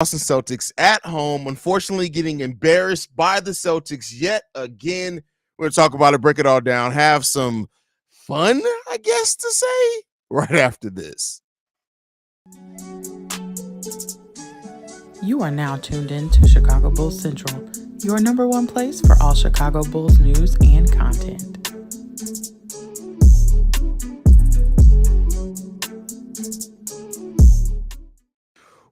Boston Celtics at home, unfortunately getting embarrassed by the Celtics yet again. We're going to talk about it, break it all down, have some fun, I guess to say, right after this. You are now tuned in to Chicago Bulls Central, your number one place for all Chicago Bulls news and content.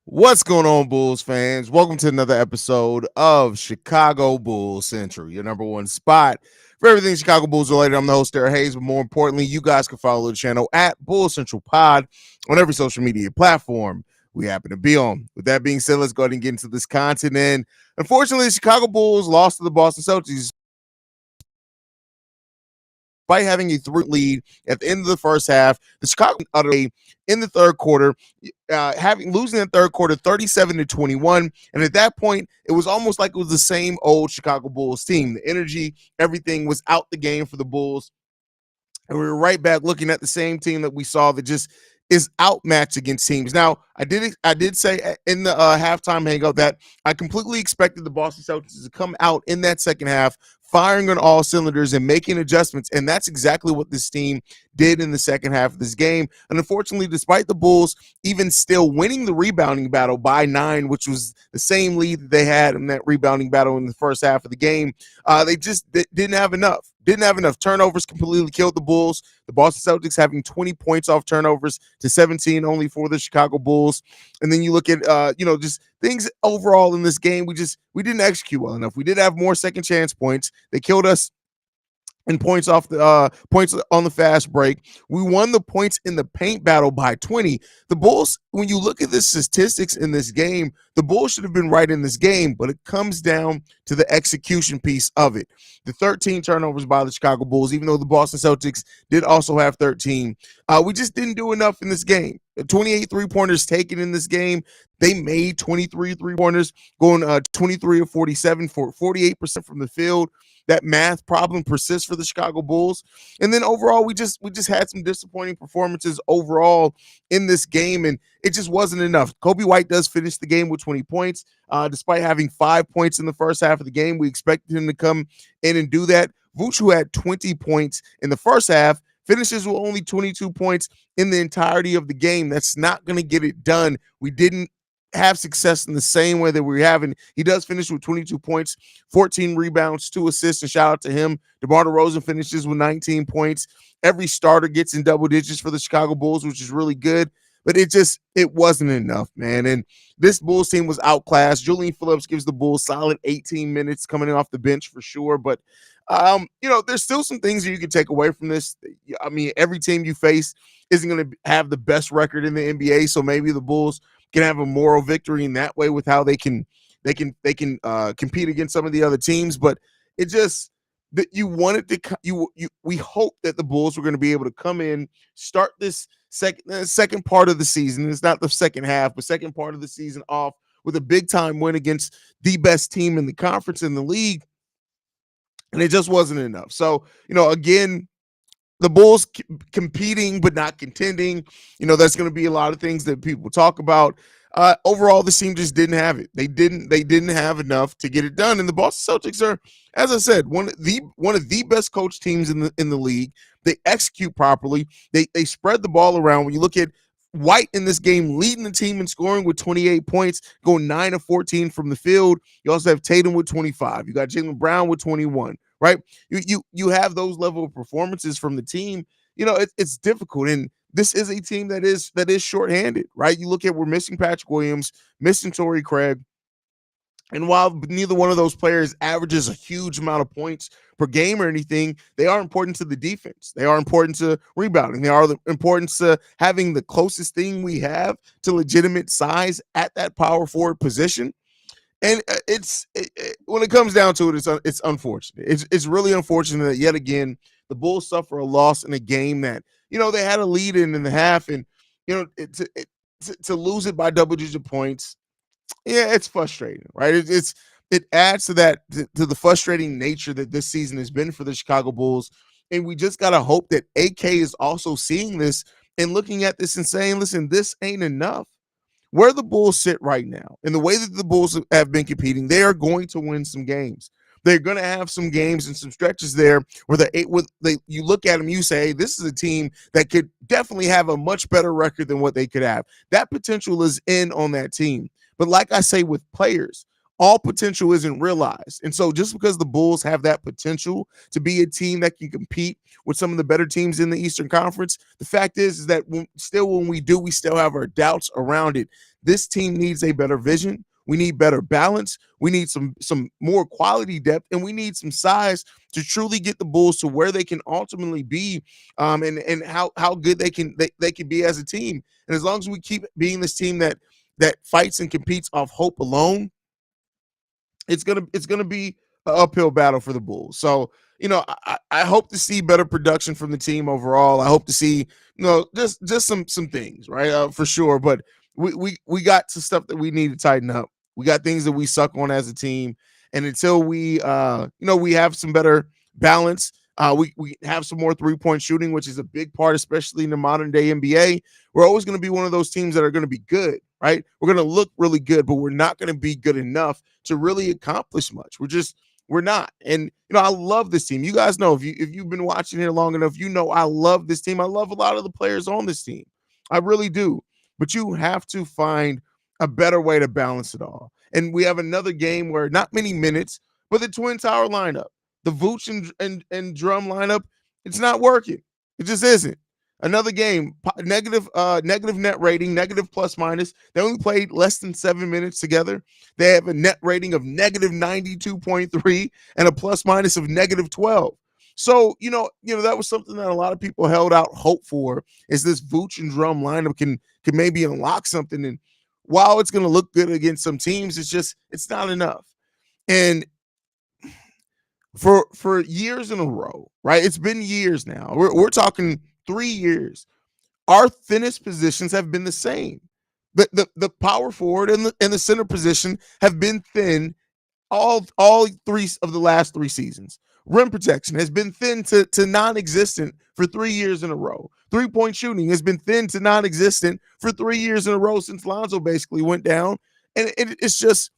What's going on, Bulls fans? Welcome to another episode of Chicago Bulls Central, your number one spot for everything Chicago Bulls related. I'm the host, Haize, but more importantly, you guys can follow the channel at Bulls Central Pod on every social media platform we happen to be on. With that being said, let's go ahead and get into this content. And unfortunately, the Chicago Bulls lost to the Boston Celtics by having a 3 lead at the end of the first half. The Chicago utterly in the third quarter, losing in the third quarter 37-21. And at that point, it was almost like it was the same old Chicago Bulls team. The energy, everything was out the game for the Bulls. And we were right back looking at the same team that we saw that just is outmatched against teams. Now, I did say in the halftime hangout that I completely expected the Boston Celtics to come out in that second half firing on all cylinders and making adjustments, and that's exactly what this team did in the second half of this game. And unfortunately, despite the Bulls even still winning the rebounding battle by 9, which was the same lead that they had in that rebounding battle in the first half of the game, they just didn't have enough. Didn't have enough. Turnovers completely killed the Bulls. The Boston Celtics having 20 points off turnovers to 17 only for the Chicago Bulls. And then you look at, just things overall in this game. We didn't execute well enough. We did have more second chance points. They killed us in points off the points on the fast break. We won the points in the paint battle by 20. The Bulls, when you look at the statistics in this game, the Bulls should have been right in this game, but it comes down to the execution piece of it. The 13 turnovers by the Chicago Bulls, even though the Boston Celtics did also have 13, we just didn't do enough in this game. 28 three-pointers taken in this game. They made 23 three-pointers, going 23 of 47 for 48% from the field. That math problem persists for the Chicago Bulls. And then overall, we just had some disappointing performances overall in this game, and it just wasn't enough. Kobe White does finish the game with 20 points. Despite having 5 points in the first half of the game, we expected him to come in and do that. Vooch, who had 20 points in the first half, finishes with only 22 points in the entirety of the game. That's not going to get it done. We didn't have success in the same way that we're having. He does finish with 22 points, 14 rebounds, 2 assists, and shout out to him. DeMar DeRozan finishes with 19 points. Every starter gets in double digits for the Chicago Bulls, which is really good, but it wasn't enough, man. And this Bulls team was outclassed. Julian Phillips gives the Bulls solid 18 minutes coming off the bench for sure, but there's still some things that you can take away from this. I mean, every team you face isn't going to have the best record in the NBA, so maybe the Bulls can have a moral victory in that way with how they can compete against some of the other teams. But it just that you wanted to we hope that the Bulls were going to be able to come in, start this second part of the season. It's not the second half, but second part of the season off with a big time win against the best team in the conference in the league. And it just wasn't enough. So, again, the Bulls competing but not contending, that's going to be a lot of things that people talk about. Overall, the team just didn't have it. They didn't have enough to get it done. And the Boston Celtics are, as I said, one of the best coached teams in the league. They execute properly. They spread the ball around. When you look at White in this game leading the team in scoring with 28 points, going 9 of 14 from the field. You also have Tatum with 25. You got Jaylen Brown with 21. Right? You have those level of performances from the team. It's difficult, and this is a team that is shorthanded. Right? You look at we're missing Patrick Williams, missing Torrey Craig, and while neither one of those players averages a huge amount of points per game or anything, they are important to the defense. They are important to rebounding. They are important to having the closest thing we have to legitimate size at that power forward position. And when it comes down to it, it's unfortunate. It's really unfortunate that yet again the Bulls suffer a loss in a game that they had a lead in the half, and to lose it by double-digit points, yeah, it's frustrating, right? It adds to that to the frustrating nature that this season has been for the Chicago Bulls, and we just gotta hope that AK is also seeing this and looking at this and saying, "Listen, this ain't enough. where the Bulls sit right now and the way that the Bulls have been competing, they are going to win some games. They're going to have some games and some stretches there where you look at them, you say, hey, this is a team that could definitely have a much better record than what they could have. That potential is in on that team. But like I say with players, all potential isn't realized. And so just because the Bulls have that potential to be a team that can compete with some of the better teams in the Eastern Conference, the fact is that when we do, we still have our doubts around it. This team needs a better vision. We need better balance. We need some more quality depth, and we need some size to truly get the Bulls to where they can ultimately be, and how good they can be as a team. And as long as we keep being this team that fights and competes off hope alone, it's gonna be an uphill battle for the Bulls. So I hope to see better production from the team overall. I hope to see just some things right for sure. But we got some stuff that we need to tighten up. We got things that we suck on as a team, and until we we have some better balance. We have some more 3-point shooting, which is a big part, especially in the modern day NBA. We're always going to be one of those teams that are going to be good, right? We're going to look really good, but we're not going to be good enough to really accomplish much. We're not. And I love this team. You guys know, if you've been watching here long enough, I love this team. I love a lot of the players on this team. I really do. But you have to find a better way to balance it all. And we have another game where not many minutes, but the Twin Tower lineup, the Vooch and Drum lineup, it's not working. It just isn't. Another game, negative net rating, negative plus minus. They only played less than 7 minutes together. They have a net rating of negative 92.3 and a plus minus of negative 12. So, that was something that a lot of people held out hope for, is this Vooch and Drum lineup can maybe unlock something. And while it's going to look good against some teams, it's not enough. And for years in a row, right? It's been years now. We're talking 3 years. Our thinnest positions have been the same. The power forward and the center position have been thin all 3 of the last 3 seasons. Rim protection has been thin to non-existent for 3 years in a row. 3-point shooting has been thin to non-existent for 3 years in a row since Lonzo basically went down. And it's just,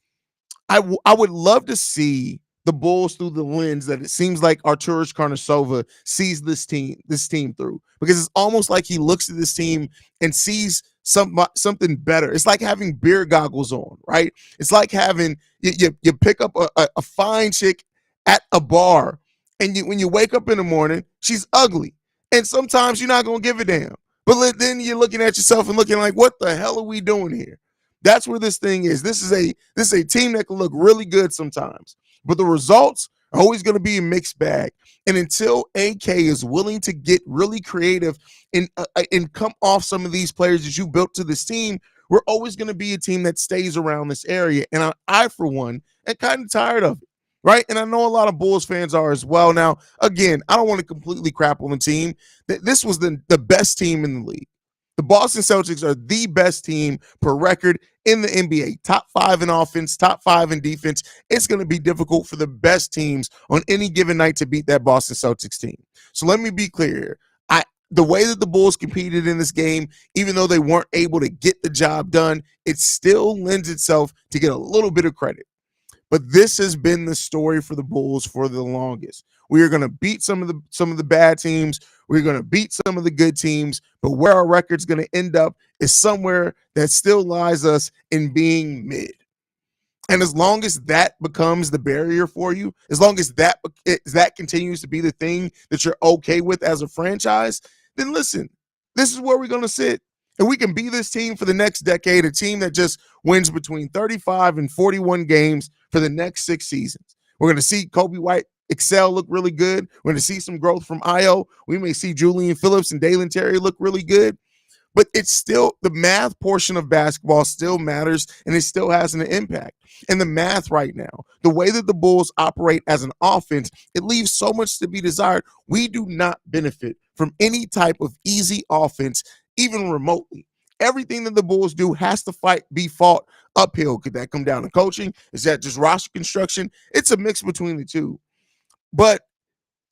I would love to see the Bulls through the lens that it seems like Arturas Karnisovas sees this team through, because it's almost like he looks at this team and sees something better. It's like having beer goggles on, right? It's like having you pick up a fine chick at a bar, and when you wake up in the morning, she's ugly, and sometimes you're not gonna give a damn. But then you're looking at yourself and looking like, what the hell are we doing here? That's where this thing is. This is a team that can look really good sometimes, but the results are always going to be a mixed bag. And until AK is willing to get really creative and come off some of these players that you built to this team, we're always going to be a team that stays around this area. And I for one, am kind of tired of it, right? And I know a lot of Bulls fans are as well. Now, again, I don't want to completely crap on the team. This was the best team in the league. The Boston Celtics are the best team per record in the NBA. Top 5 in offense, top 5 in defense. It's going to be difficult for the best teams on any given night to beat that Boston Celtics team. So let me be clear. The way that the Bulls competed in this game, even though they weren't able to get the job done, it still lends itself to get a little bit of credit. But this has been the story for the Bulls for the longest. We are going to beat some of the bad teams. We're going to beat some of the good teams. But where our record's going to end up is somewhere that still lies us in being mid. And as long as that becomes the barrier for you, as long as that continues to be the thing that you're okay with as a franchise, then listen, this is where we're going to sit. And we can be this team for the next decade, a team that just wins between 35 and 41 games for the next 6 seasons. We're going to see Kobe White excel, look really good. We're going to see some growth from Io. We may see Julian Phillips and Dalen Terry look really good. But it's still, the math portion of basketball still matters, and it still has an impact. And the math right now, the way that the Bulls operate as an offense, it leaves so much to be desired. We do not benefit from any type of easy offense, even remotely. Everything that the Bulls do has to be fought uphill. Could that come down to coaching? Is that just roster construction? It's a mix between the two. But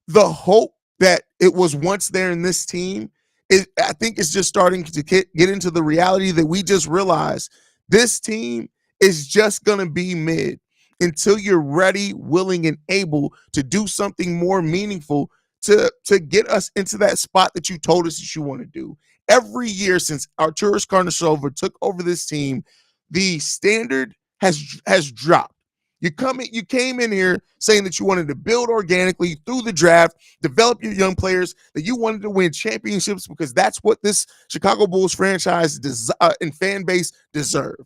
the hope that it was once there in this team, I think it's just starting to get into the reality that we just realized This team is just going to be mid until you're ready, willing, and able to do something more meaningful to get us into that spot that you told us that you want to do. Every year since Arturas Karnisovas took over this team, the standard has dropped. You came in here saying that you wanted to build organically through the draft, develop your young players, that you wanted to win championships because that's what this Chicago Bulls franchise and fan base deserve.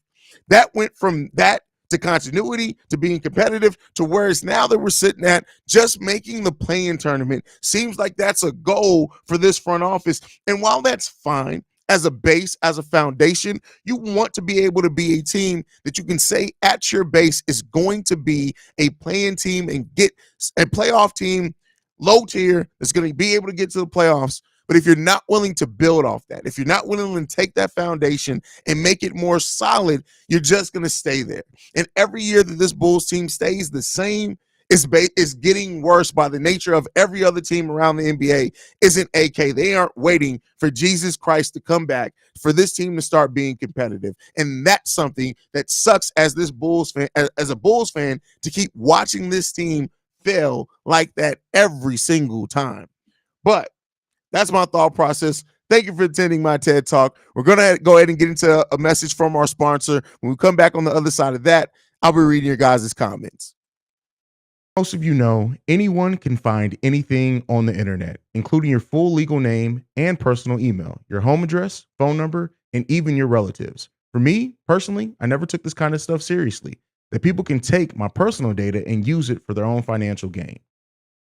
That went from that to continuity to being competitive to where it's now that we're sitting at just making the play-in tournament. Seems like that's a goal for this front office. And while that's fine, as a base, as a foundation, you want to be able to be a team that you can say at your base is going to be a playing team and get a playoff team, low tier, that's going to be able to get to the playoffs. But if you're not willing to build off that, if you're not willing to take that foundation and make it more solid, you're just going to stay there. And every year that this Bulls team stays the same, is getting worse by the nature of every other team around the NBA. Isn't AK? They aren't waiting for Jesus Christ to come back for this team to start being competitive, and that's something that sucks as this Bulls fan, as a Bulls fan, to keep watching this team fail like that every single time. But that's my thought process. Thank you for attending my TED Talk. We're going to go ahead and get into a message from our sponsor. When we come back on the other side of that, I'll be reading your guys' comments. Most of you know, anyone can find anything on the internet, including your full legal name and personal email, your home address, phone number, and even your relatives. For me, personally, I never took this kind of stuff seriously, that people can take my personal data and use it for their own financial gain.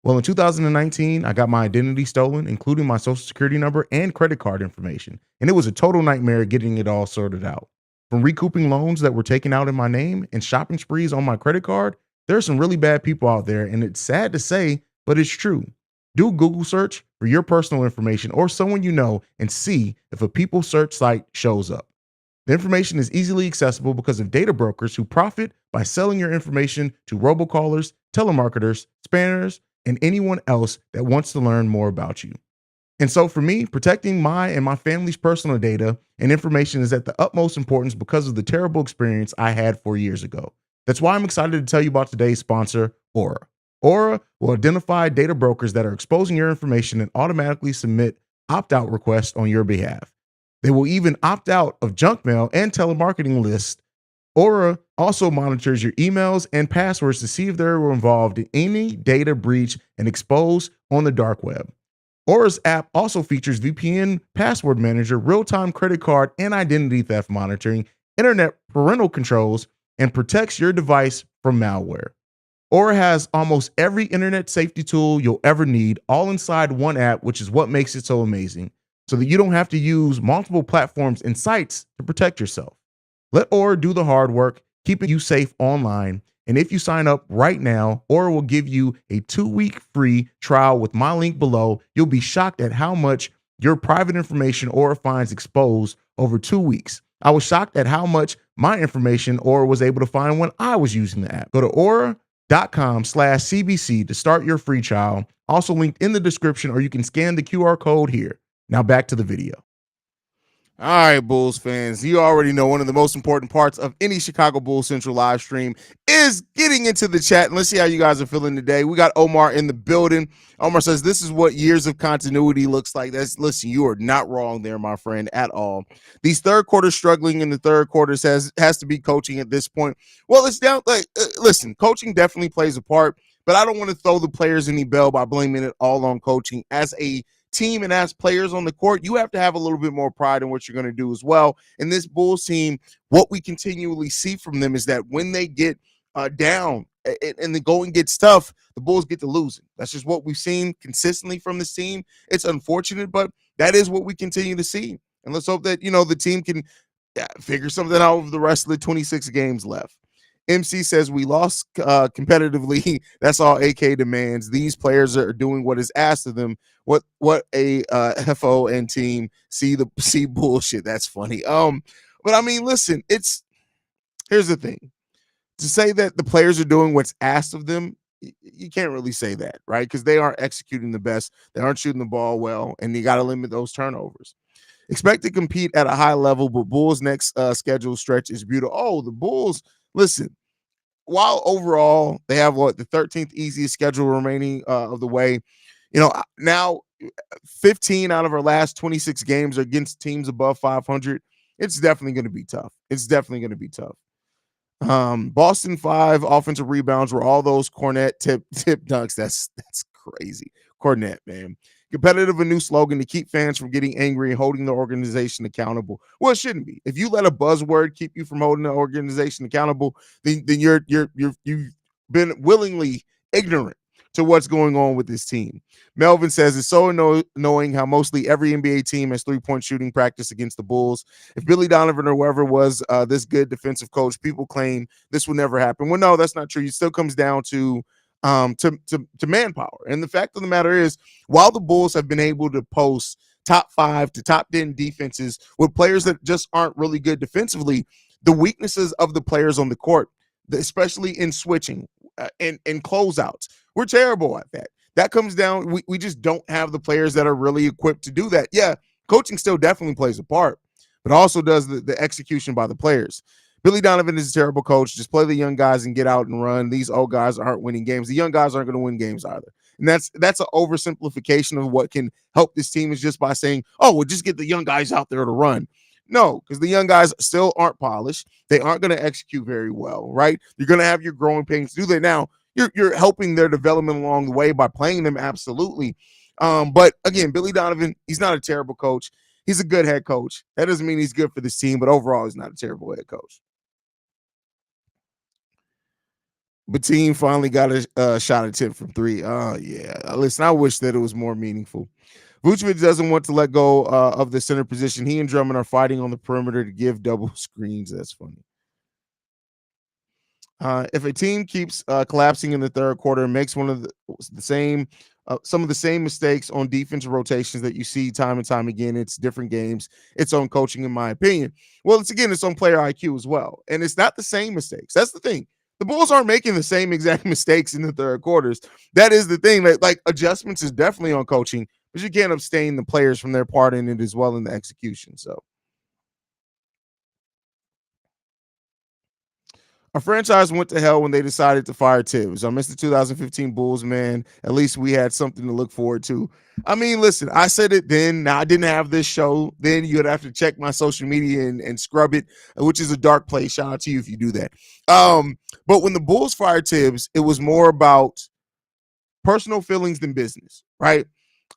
Well, in 2019, I got my identity stolen, including my social security number and credit card information, and it was a total nightmare getting it all sorted out. From recouping loans that were taken out in my name and shopping sprees on my credit card, there are some really bad people out there, and it's sad to say, but it's true. Do a Google search for your personal information or someone you know and see if a people search site shows up. The information is easily accessible because of data brokers who profit by selling your information to robocallers, telemarketers, spammers, and anyone else that wants to learn more about you. And so for me, protecting my and my family's personal data and information is at the utmost importance because of the terrible experience I had 4 years ago. That's why I'm excited to tell you about today's sponsor, Aura. Aura will identify data brokers that are exposing your information and automatically submit opt-out requests on your behalf. They will even opt out of junk mail and telemarketing lists. Aura also monitors your emails and passwords to see if they're involved in any data breach and exposed on the dark web. Aura's app also features VPN password manager, real-time credit card and identity theft monitoring, internet parental controls, and protects your device from malware. Aura has almost every internet safety tool you'll ever need, all inside one app, which is what makes it so amazing, so that you don't have to use multiple platforms and sites to protect yourself. Let Aura do the hard work, keeping you safe online. And if you sign up right now, Aura will give you a 2-week free trial with my link below. You'll be shocked at how much your private information Aura finds exposed over 2 weeks. I was shocked at how much my information Aura was able to find when I was using the app. Go to aura.com/CBC to start your free trial. Also linked in the description, or you can scan the QR code here. Now back to the video. All right, Bulls fans, you already know one of the most important parts of any Chicago Bulls Central live stream is getting into the chat. And let's see how you guys are feeling today. We got Omar in the building. Omar says, this is what years of continuity looks like. Listen, you are not wrong there, my friend, at all. These third quarters struggling in the third quarters has to be coaching at this point. Well, it's down. Listen, coaching definitely plays a part, but I don't want to throw the players any bell by blaming it all on coaching. As a team and as players on the court, you have to have a little bit more pride in what you're going to do as well. And this Bulls team, what we continually see from them is that when they get down and the going gets tough, the Bulls get to losing. That's just what we've seen consistently from this team. It's unfortunate, but that is what we continue to see. And let's hope that, the team can figure something out over the rest of the 26 games left. MC says we lost competitively. That's all AK demands. These players are doing what is asked of them. What a FON team see bullshit. That's funny. But I mean, listen, here's the thing. To say that the players are doing what's asked of them, you can't really say that, right? Because they aren't executing the best. They aren't shooting the ball well, and you got to limit those turnovers. Expect to compete at a high level, but Bulls' next schedule stretch is beautiful. Oh, the Bulls, listen, while overall they have what the 13th easiest schedule remaining of the way, now 15 out of our last 26 games are against teams above 500. It's definitely going to be tough. It's definitely going to be tough. Boston 5 offensive rebounds were all those Cornette tip dunks. That's crazy. Cornette, man. Competitive, a new slogan to keep fans from getting angry and holding the organization accountable. Well, it shouldn't be. If you let a buzzword keep you from holding the organization accountable, then you've been willingly ignorant to what's going on with this team. Melvin says it's so annoying how mostly every NBA team has 3-point shooting practice against the Bulls. If Billy Donovan or whoever was this good defensive coach, people claim this will never happen. Well, no, that's not true. It still comes down to manpower. And the fact of the matter is, while the Bulls have been able to post top 5 to top 10 defenses with players that just aren't really good defensively, the weaknesses of the players on the court, especially in switching and closeouts, we're terrible at that. That comes down, we just don't have the players that are really equipped to do that. Yeah, coaching still definitely plays a part, but also does the execution by the players. Billy Donovan is a terrible coach. Just play the young guys and get out and run. These old guys aren't winning games. The young guys aren't going to win games either. And that's an oversimplification of what can help this team is just by saying, oh, we'll just get the young guys out there to run. No, because the young guys still aren't polished. They aren't going to execute very well, right? You're going to have your growing pains. Do they now? You're helping their development along the way by playing them, absolutely. But again, Billy Donovan, he's not a terrible coach. He's a good head coach. That doesn't mean he's good for this team, but overall, he's not a terrible head coach. But team finally got a shot attempt from 3. Oh, yeah. Listen, I wish that it was more meaningful. Vucevic doesn't want to let go of the center position. He and Drummond are fighting on the perimeter to give double screens. That's funny. If a team keeps collapsing in the third quarter and makes one of the same some of the same mistakes on defensive rotations that you see time and time again, it's different games. It's on coaching, in my opinion. Well, it's on player IQ as well, and it's not the same mistakes. That's the thing. The Bulls aren't making the same exact mistakes in the third quarters. That is the thing. That like adjustments is definitely on coaching, but you can't abstain the players from their part in it as well in the execution. So. A franchise went to hell when they decided to fire Tibbs. I missed the 2015 Bulls, man. At least we had something to look forward to. I mean, listen, I said it then. Now, I didn't have this show. Then you'd have to check my social media and scrub it, which is a dark place. Shout out to you if you do that. But when the Bulls fired Tibbs, it was more about personal feelings than business, right?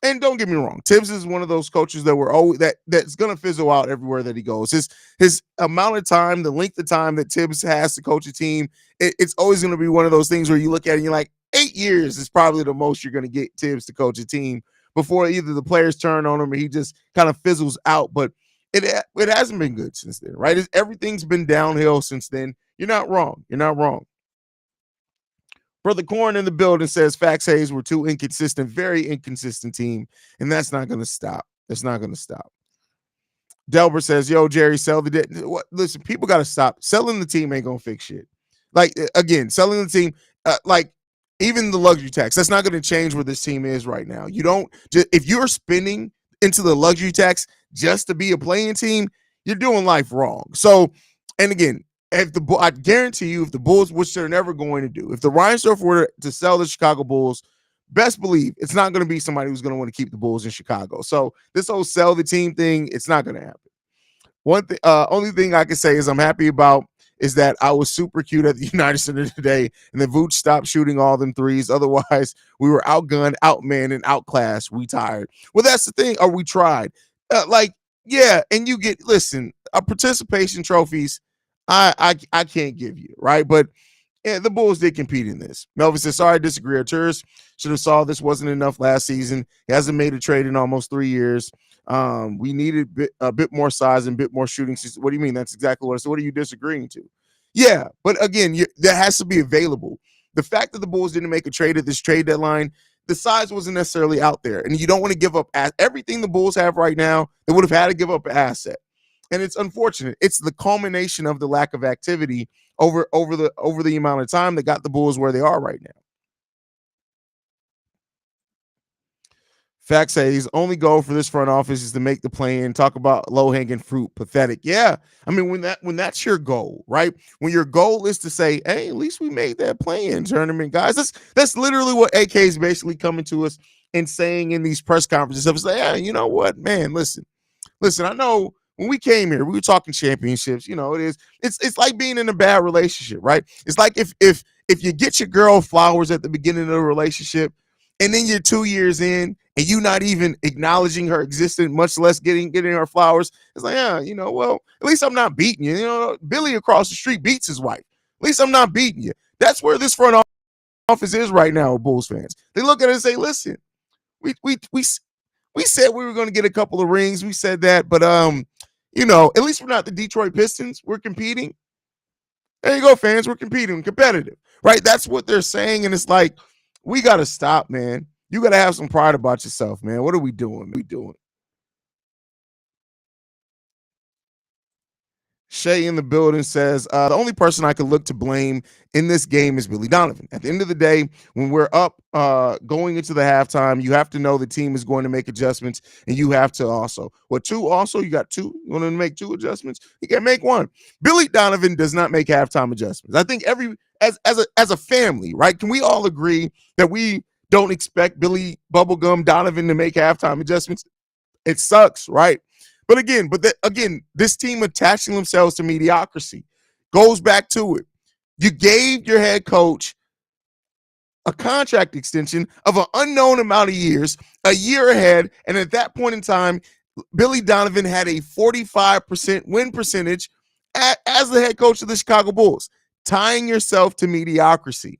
And don't get me wrong, Tibbs is one of those coaches that we're always that's gonna fizzle out everywhere that he goes. His amount of time, the length of time that Tibbs has to coach a team, it's always gonna be one of those things where you look at it and you're like, 8 years is probably the most you're gonna get Tibbs to coach a team before either the players turn on him or he just kind of fizzles out. But it hasn't been good since then, right? Everything's been downhill since then. You're not wrong. You're not wrong. Brother Corn in the building says Fax Haize were too inconsistent, very inconsistent team, and that's not going to stop. That's not going to stop. Delbert says, yo, Jerry, sell the debt. Listen, people got to stop. Selling the team ain't going to fix shit. Like, again, selling the team, like, even the luxury tax, that's not going to change where this team is right now. You don't, if you're spending into the luxury tax just to be a playing team, you're doing life wrong. So, and again, I guarantee you, if the Bulls, which they're never going to do, if the Reinsdorf were to sell the Chicago Bulls, best believe it's not going to be somebody who's going to want to keep the Bulls in Chicago. So this whole sell the team thing, it's not going to happen. Only thing I can say is I'm happy about is that I was super cute at the United Center today, and the Vooch stopped shooting all them threes. Otherwise, we were outgunned, outmanned, and outclassed. We tired. Well, that's the thing. Or we tried. Yeah, and you get participation trophies. I can't give you, right? But yeah, the Bulls did compete in this. Melvin says, sorry, I disagree. Arturas should have saw this wasn't enough last season. He hasn't made a trade in almost 3 years. We needed a bit more size and a bit more shooting. What do you mean? That's exactly what I said. What are you disagreeing to? Yeah, but again, that has to be available. The fact that the Bulls didn't make a trade at this trade deadline, the size wasn't necessarily out there. And you don't want to give up everything the Bulls have right now. They would have had to give up an asset. And it's unfortunate. It's the culmination of the lack of activity over the amount of time that got the Bulls where they are right now. Fact says only goal for this front office is to make the play in. Talk about low hanging fruit, pathetic. Yeah, I mean when that's your goal, right? When your goal is to say, "Hey, at least we made that play in tournament, guys." That's literally what AK is basically coming to us and saying in these press conferences. Of say, "Yeah, you know what, man? Listen. I know when we came here, we were talking championships. You know, it's like being in a bad relationship, right? It's like if you get your girl flowers at the beginning of the relationship, and then you're 2 years in and you not even acknowledging her existence, much less getting her flowers. It's like, yeah, you know, well, at least I'm not beating you. You know, Billy across the street beats his wife. At least I'm not beating you. That's where this front office is right now with Bulls fans. They look at it and say, listen, we said we were going to get a couple of rings. We said that, but you know, at least we're not the Detroit Pistons. We're competing. There you go, fans. We're competing, competitive, right? That's what they're saying, and it's like we got to stop, man. You got to have some pride about yourself, man. What are we doing? We doing? Shay in the building says the only person I could look to blame in this game is Billy Donovan. At the end of the day, when we're up going into the halftime, you have to know the team is going to make adjustments, and you have to also you got two. You want to make two adjustments? You can make one. Billy Donovan does not make halftime adjustments. I think as a family, right? Can we all agree that we don't expect Billy Bubblegum Donovan to make halftime adjustments? It sucks, right? But again, this team attaching themselves to mediocrity goes back to it. You gave your head coach a contract extension of an unknown amount of years, a year ahead, and at that point in time, Billy Donovan had a 45% win percentage as the head coach of the Chicago Bulls, tying yourself to mediocrity.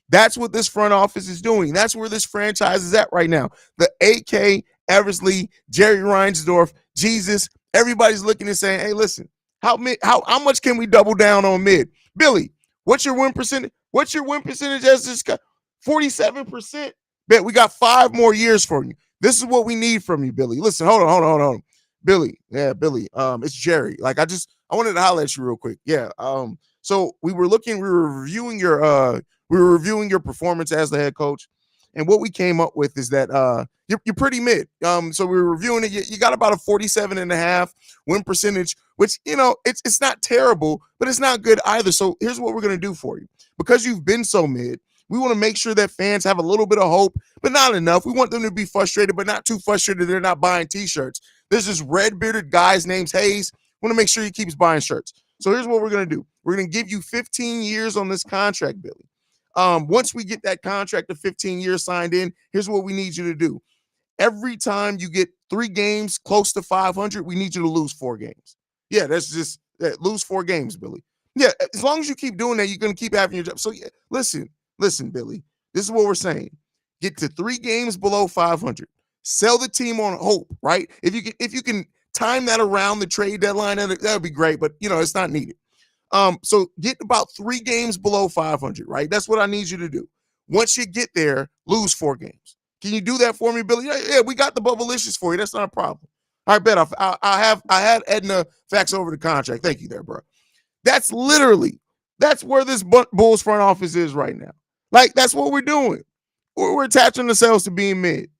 That's what this front office is doing. That's where this franchise is at right now. The AK, Eversley, Jerry Reinsdorf, Jesus, everybody's looking and saying, hey, listen, how much can we double down on mid? Billy, what's your win percentage? What's your win percentage as this guy? 47%. Bet we got 5 more years for you. This is what we need from you, Billy. Listen, hold on. Billy. Yeah, Billy. It's Jerry. Like I wanted to holler at you real quick. Yeah. So we were reviewing your performance as the head coach. And what we came up with is that you're pretty mid. So we were reviewing it. You got about a 47.5 win percentage, which, you know, it's not terrible, but it's not good either. So here's what we're going to do for you. Because you've been so mid, we want to make sure that fans have a little bit of hope, but not enough. We want them to be frustrated, but not too frustrated they're not buying T-shirts. There's this red-bearded guy's name's Haize. We want to make sure he keeps buying shirts. So here's what we're going to do. We're going to give you 15 years on this contract, Billy. Once we get that contract of 15 years signed in, here's what we need you to do. Every time you get 3 games close to 500, we need you to lose 4 games. Yeah, that's just lose 4 games, Billy. Yeah, as long as you keep doing that, you're going to keep having your job. So yeah, listen, Billy. This is what we're saying. Get to 3 games below 500. Sell the team on hope, right? If you can time that around the trade deadline, that would be great. But you know, it's not needed. So get about 3 games below 500, right? That's what I need you to do. Once you get there, lose 4 games. Can you do that for me, Billy? Yeah, we got the bubblicious for you. That's not a problem. I bet I had Edna fax over the contract. Thank you there, bro. That's where this Bulls front office is right now. Like, that's what we're doing. We're attaching ourselves to being mid.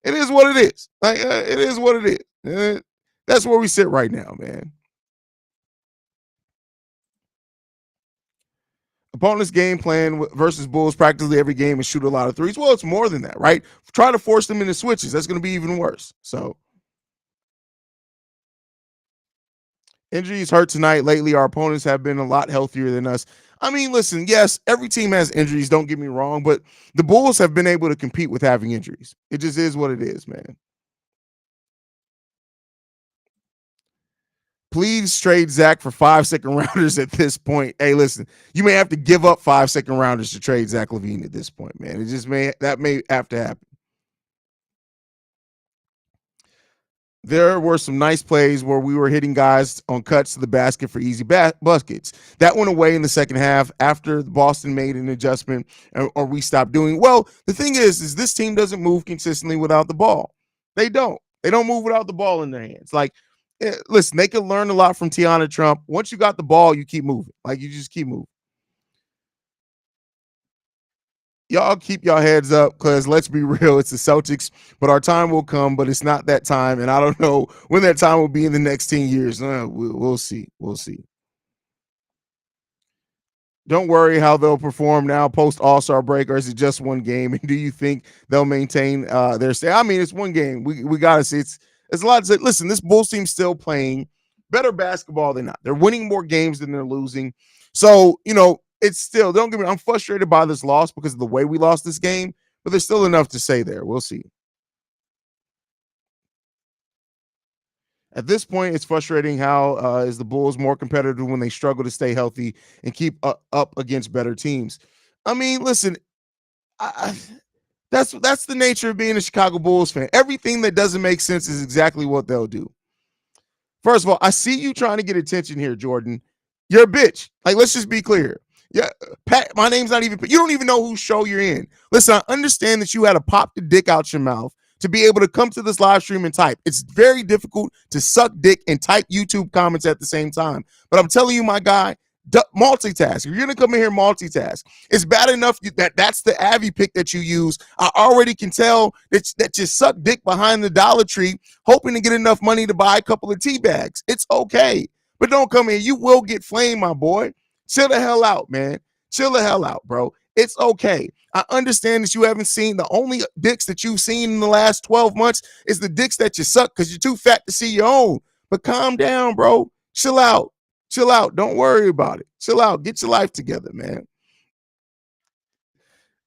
It is what it is. Like, it is what it is. That's where we sit right now, man. Opponent's game plan versus Bulls practically every game is shoot a lot of threes. Well, it's more than that, right? Try to force them into switches. That's going to be even worse. So injuries hurt tonight. Lately, our opponents have been a lot healthier than us. I mean, listen, yes, every team has injuries, don't get me wrong, but the Bulls have been able to compete with having injuries. It just is what it is, man. Please trade Zach for 5 second rounders at this point. Hey, listen, you may have to give up 5 second rounders to trade Zach LaVine at this point, man. It just may have to happen. There were some nice plays where we were hitting guys on cuts to the basket for easy buckets. That went away in the second half after Boston made an adjustment or we stopped doing. Well, the thing is this team doesn't move consistently without the ball. They don't. They don't move without the ball in their hands. Like, listen, they can learn a lot from Tiana Trump. Once you got the ball, you keep moving. Like, you just keep moving. Y'all keep y'all heads up because let's be real, it's the Celtics, but our time will come, but it's not that time. And I don't know when that time will be in the next 10 years. We'll see. We'll see. Don't worry how they'll perform now post All-Star break, or is it just one game? And do you think they'll maintain their stay? I mean, it's one game. We gotta see it's a lot to say. Listen, this Bulls team's still playing better basketball than not. They're winning more games than they're losing. So, it's still, don't get me, I'm frustrated by this loss because of the way we lost this game, but there's still enough to say there. We'll see. At this point, it's frustrating how is the Bulls more competitive when they struggle to stay healthy and keep up against better teams. I mean, listen, I, that's the nature of being a Chicago Bulls fan. Everything that doesn't make sense is exactly what they'll do. First of all, I see you trying to get attention here, Jordan. You're a bitch. Like, let's just be clear. Yeah, Pat, my name's not even, you don't even know whose show you're in. Listen, I understand that you had to pop the dick out your mouth to be able to come to this live stream and type. It's very difficult to suck dick and type YouTube comments at the same time. But I'm telling you, my guy, multitask. If you're going to come in here multitask, it's bad enough that's the Avi pick that you use. I already can tell that you suck dick behind the Dollar Tree, hoping to get enough money to buy a couple of tea bags. It's okay. But don't come in. You will get flamed, my boy. Chill the hell out, man. Chill the hell out, bro. It's okay. I understand that you haven't seen the only dicks that you've seen in the last 12 months is the dicks that you suck because you're too fat to see your own. But calm down, bro. Chill out. Chill out. Don't worry about it. Chill out. Get your life together, man.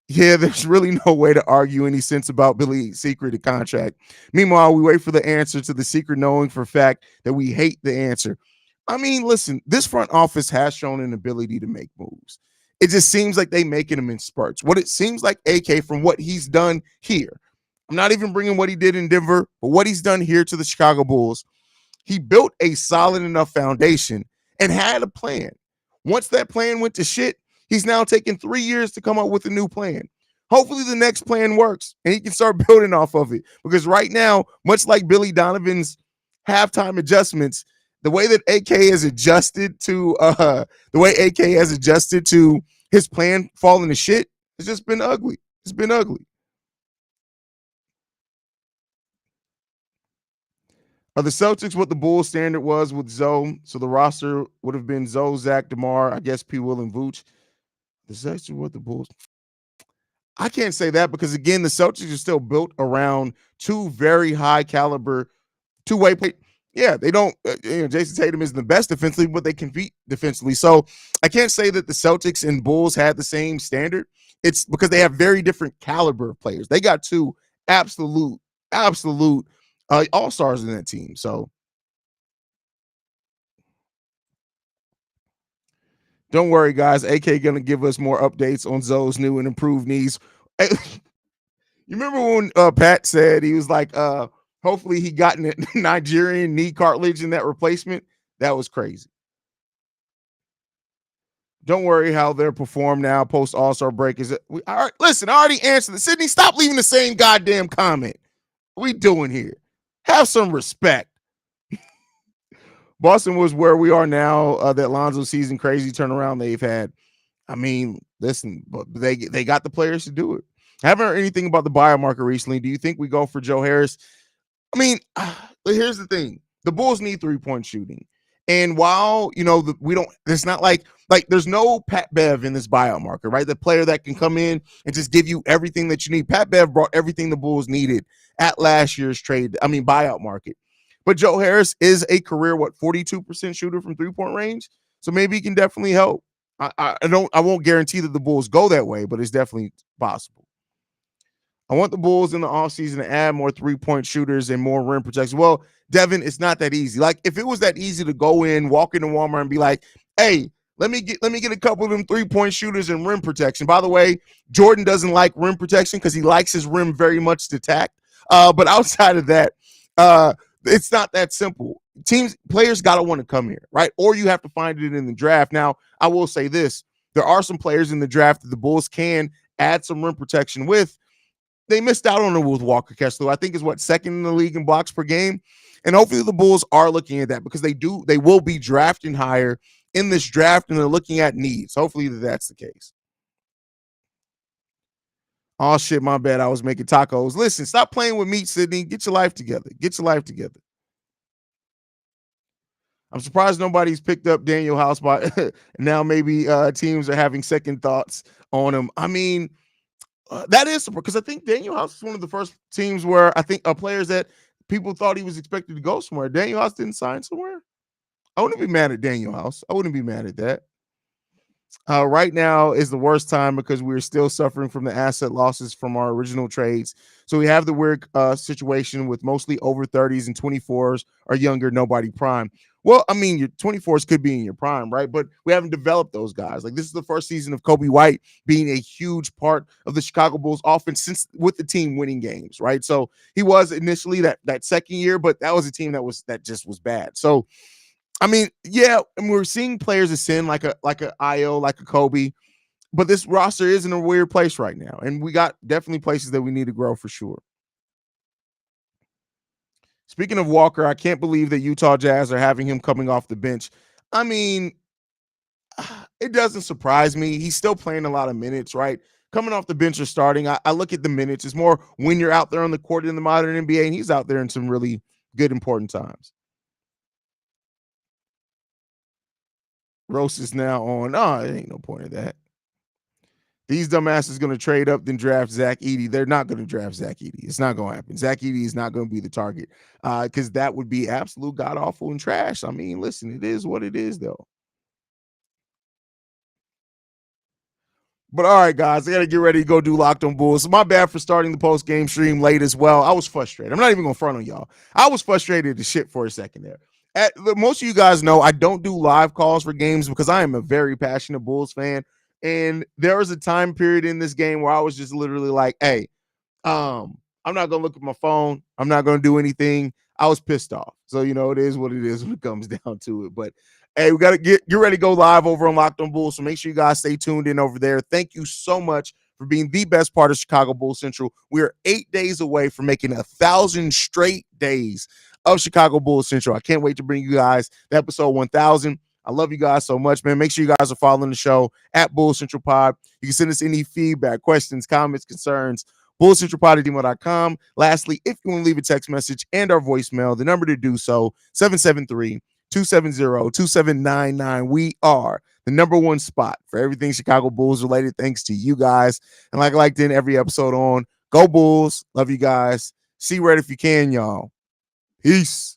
Yeah, there's really no way to argue any sense about Billy's secret contract. Meanwhile, we wait for the answer to the secret, knowing for a fact that we hate the answer. I mean, listen, this front office has shown an ability to make moves. It just seems like they making them in spurts. What it seems like, AK, from what he's done here, I'm not even bringing what he did in Denver, but what he's done here to the Chicago Bulls, he built a solid enough foundation and had a plan. Once that plan went to shit, he's now taken 3 years to come up with a new plan. Hopefully the next plan works and he can start building off of it. Because right now, much like Billy Donovan's halftime adjustments, the way that AK has adjusted to his plan falling to shit, it's just been ugly. It's been ugly. Are the Celtics what the Bulls standard was with Zoe? So the roster would have been Zoe, Zach, DeMar, I guess P. Will, and Vooch. The Celtics what the Bulls. I can't say that because again, the Celtics are still built around two very high caliber two-way play. Yeah, they don't. Jason Tatum isn't the best defensively, but they compete defensively. So I can't say that the Celtics and Bulls had the same standard. It's because they have very different caliber of players. They got two absolute all-stars in that team. So don't worry, guys. AK gonna give us more updates on Zoe's new and improved knees. You remember when Pat said he was like, hopefully he got an Nigerian knee cartilage in that replacement? That was crazy. Don't worry how they're performed now post All-Star break. All right, listen, I already answered it. Sydney, stop leaving the same goddamn comment. What we doing here? Have some respect. Boston was where we are now. That Lonzo season crazy turnaround they've had. I mean, listen, but they got the players to do it. I haven't heard anything about the buyout market recently. Do you think we go for Joe Harris? I mean, here's the thing: the Bulls need 3-point shooting, and while we don't, it's not like there's no Pat Bev in this buyout market, right? The player that can come in and just give you everything that you need. Pat Bev brought everything the Bulls needed at last year's buyout market. But Joe Harris is a career 42% shooter from 3-point range, so maybe he can definitely help. I won't guarantee that the Bulls go that way, but it's definitely possible. I want the Bulls in the offseason to add more 3-point shooters and more rim protection. Well, Devin, it's not that easy. Like if it was that easy to go in, walk into Walmart and be like, hey, let me get a couple of them 3-point shooters and rim protection. By the way, Jordan doesn't like rim protection because he likes his rim very much detached. But outside of that, it's not that simple. Players got to want to come here, right? Or you have to find it in the draft. Now, I will say this. There are some players in the draft that the Bulls can add some rim protection with. They missed out on it with Walker Kessler. I think is second in the league in blocks per game. And hopefully the Bulls are looking at that because they will be drafting higher in this draft and they're looking at needs. Hopefully that's the case. Oh shit, my bad. I was making tacos. Listen, stop playing with meat, Sydney. Get your life together. Get your life together. I'm surprised nobody's picked up Daniel House by now. Maybe teams are having second thoughts on him. I mean, that is because I think Daniel House is one of the first teams where I think players that people thought he was expected to go somewhere. Daniel House didn't sign somewhere. I wouldn't be mad at Daniel House. I wouldn't be mad at that. Right now is the worst time because we're still suffering from the asset losses from our original trades. So we have the weird situation with mostly over 30s and 24s or younger, nobody prime. Well, I mean, your 24s could be in your prime, right? But we haven't developed those guys. Like this is the first season of Kobe White being a huge part of the Chicago Bulls offense since with the team winning games, right? So he was initially that second year, but that was a team that just was bad. So I mean, yeah, and we're seeing players ascend like a Io, like a Kobe, but this roster is in a weird place right now, and we got definitely places that we need to grow for sure. Speaking of Walker, I can't believe that Utah Jazz are having him coming off the bench. I mean, it doesn't surprise me. He's still playing a lot of minutes, right? Coming off the bench or starting, I look at the minutes. It's more when you're out there on the court in the modern NBA, and he's out there in some really good, important times. Roast is now on. Oh, it ain't no point of that. These dumbasses going to trade up then draft Zach Edey. They're not going to draft Zach Edey. It's not going to happen. Zach Edey is not going to be the target because that would be absolute god awful and trash. I mean, listen, it is what it is, though. But all right, guys, I got to get ready to go do Locked on Bulls. So my bad for starting the post game stream late as well. I was frustrated. I'm not even going to front on y'all. I was frustrated to shit for a second there. Most of you guys know I don't do live calls for games because I am a very passionate Bulls fan. And there was a time period in this game where I was just literally like, hey, I'm not gonna look at my phone. I'm not gonna do anything. I was pissed off. So it is what it is when it comes down to it. But hey, we gotta get ready to go live over on Locked on Bulls. So make sure you guys stay tuned in over there. Thank you so much for being the best part of Chicago Bulls Central. We are 8 days away from making 1,000 straight days of Chicago Bulls Central. I can't wait to bring you guys the episode 1,000. I love you guys so much, man. Make sure you guys are following the show at Bulls Central Pod. You can send us any feedback, questions, comments, concerns, bullcentralpod@gmail.com. Lastly, if you want to leave a text message and our voicemail, the number to do so, 773-270-2799. We are the number one spot for everything Chicago Bulls related, thanks to you guys. And like in every episode on, go Bulls. Love you guys. See red if you can, y'all. Peace.